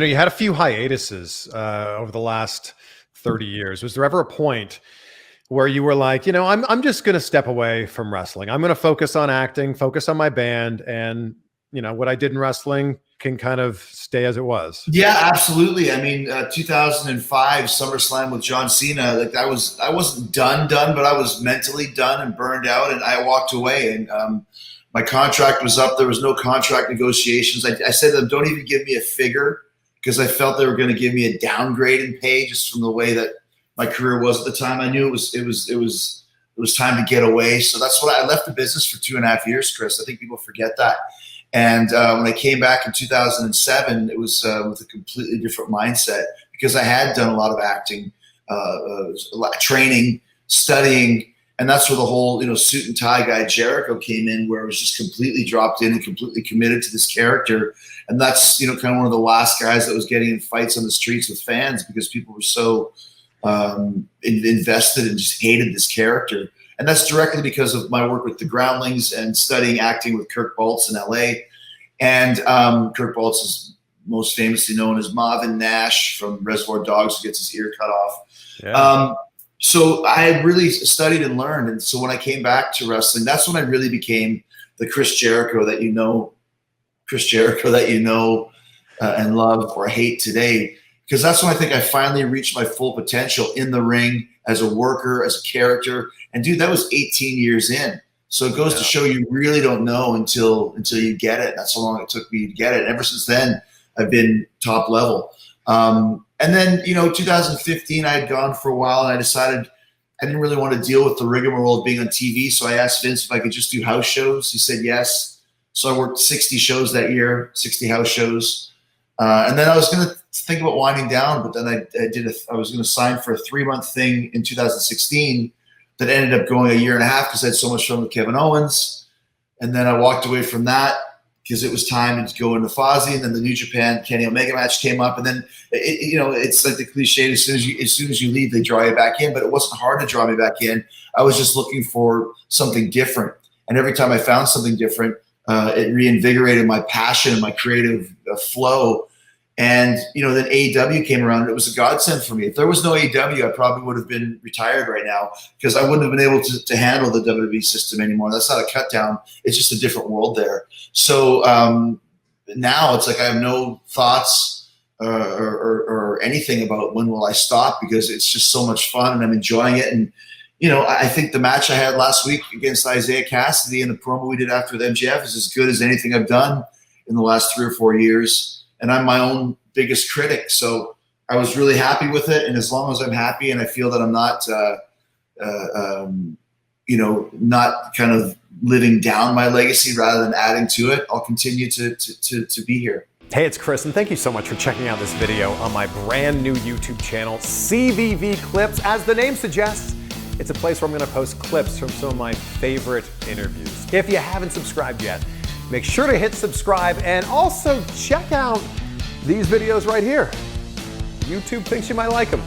You had a few hiatuses over the last 30 years. Was there ever a point where you were like, I'm just going to step away from wrestling. I'm going to focus on acting, focus on my band, and what I did in wrestling can kind of stay as it was? Yeah, absolutely. I mean, 2005 SummerSlam with John Cena, like I wasn't done, but I was mentally done and burned out, and I walked away. And my contract was up. There was no contract negotiations. I said to them, "Don't even give me a figure," because I felt they were going to give me a downgrade in pay just from the way that my career was at the time. I knew it was time to get away. So that's what I left the business for 2.5 years, Chris. I think people forget that. And when I came back in 2007, it was with a completely different mindset because I had done a lot of acting, training, studying, and that's where the whole suit and tie guy Jericho came in, where I was just completely dropped in and completely committed to this character. And that's kind of one of the last guys that was getting in fights on the streets with fans because people were so invested and just hated this character. And that's directly because of my work with the Groundlings and studying acting with Kirk Baltz in LA. And Kirk Baltz is most famously known as Marvin Nash from Reservoir Dogs, who gets his ear cut off. Yeah. So I had really studied and learned. And so when I came back to wrestling, that's when I really became the Chris Jericho that and love or hate today. Because that's when I think I finally reached my full potential in the ring as a worker, as a character. And dude, that was 18 years in. So it goes to show you really don't know until you get it. That's how long it took me to get it. And ever since then, I've been top level. And then, 2015, I had gone for a while and I decided I didn't really want to deal with the rigmarole of being on TV. So I asked Vince if I could just do house shows. He said yes. So I worked 60 shows that year, 60 house shows. And then I was going to think about winding down, but then I was going to sign for a 3-month thing in 2016 that ended up going a 1.5 years because I had so much fun with Kevin Owens. And then I walked away from that because it was time to go into Fozzy, and then the New Japan Kenny Omega match came up, and then it's like the cliche: as soon as you leave, they draw you back in. But it wasn't hard to draw me back in. I was just looking for something different, and every time I found something different, it reinvigorated my passion and my creative flow. And then AEW came around, and it was a godsend for me. If there was no AEW, I probably would have been retired right now because I wouldn't have been able to handle the WWE system anymore. That's not a cut down. It's just a different world there. So now it's like I have no thoughts or anything about when will I stop because it's just so much fun and I'm enjoying it. And I think the match I had last week against Isaiah Cassidy and the promo we did after with MJF is as good as anything I've done in the last 3 or 4 years. And I'm my own biggest critic. So I was really happy with it. And as long as I'm happy and I feel that I'm not, not kind of living down my legacy rather than adding to it, I'll continue to be here. Hey, it's Chris, and thank you so much for checking out this video on my brand new YouTube channel, CVV Clips. As the name suggests, it's a place where I'm going to post clips from some of my favorite interviews. If you haven't subscribed yet, make sure to hit subscribe and also check out these videos right here. YouTube thinks you might like them.